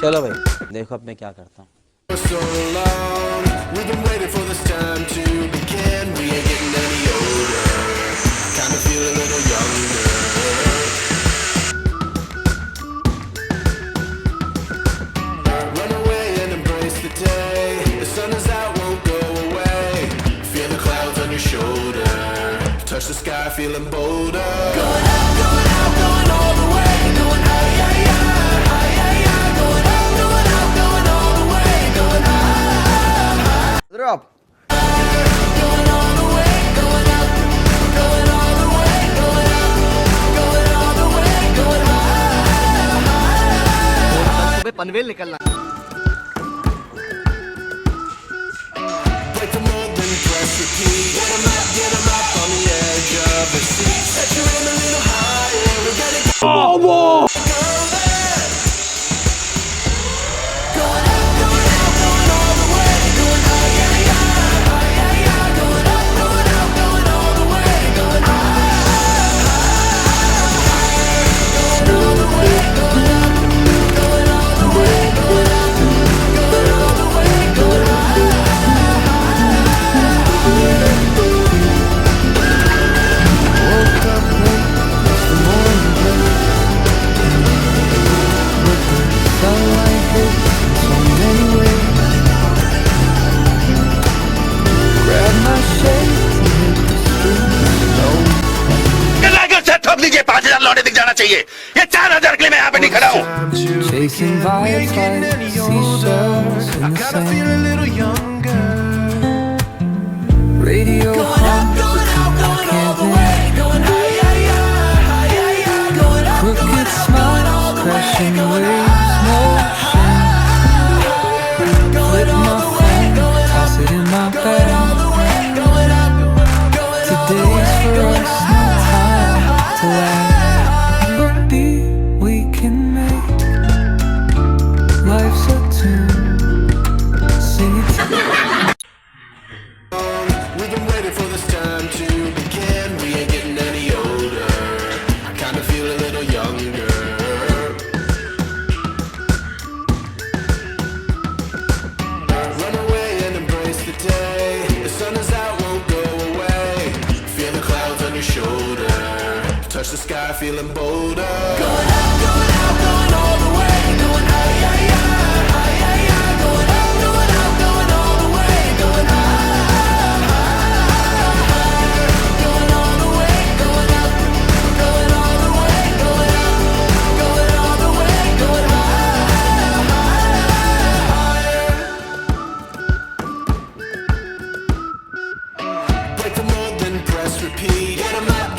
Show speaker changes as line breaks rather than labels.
चलो भाई देखो अब मैं क्या करता हूँ।
So long, we've been waiting for this time to begin. We ain't getting any older. I kinda feel a little younger. Run away and embrace the day. The sun is out, won't go away. Feel the clouds on your shoulder. Touch the sky, feeling bolder. Going out, going all the way. Going high, yeah, yeah, high, yeah, yeah. Going out, going all the way. Going high.
Drop.
Going all the way, going up, going all the way, going up, going all the way, going high.
सुबह पनवेल निकलना।
Break the mold and press repeat. Get 'em up on the edge of the seat. Set your aim a little higher. We gotta go. Oh, boy. Going out, going all the way, going high, yeah, yeah, high, yeah, yeah. Going out, going all the way, going high. Going all the way, going up, going all the way, going up, going all the way, going high.
Woke up late, it's the morning break. Look at the sunlight hits in so many ways. Grab my shades and hit the streets slow.
ठोक दीजिए 5,000 लौटे दिख जाना चाहिए। ये 4,000 के लिए मैं यहाँ पे नहीं खड़ा हूँ।
Chasing vibes like seashells in the sand. Radio hums, I can't dance. Crooked smiles, crashing waves, no shame. Flip my phone, toss it in my bag. Today's for us, no time to lag. But be we can make life's a tune. Sing it to
We've been waiting for this time to begin. We ain't getting any older. I kinda feel a little younger. Run away and embrace the day. The sun is out, won't go away. Feel the clouds on your shoulder. Touch the sky, feeling bolder. Going out, going all the way. Going high, yeah, yeah, high, yeah, yeah. Going out, going all the way. Going high. Going all the way, going up, going all the way, going up, going all the way, going high. Break the mold, then press repeat. Get 'em up,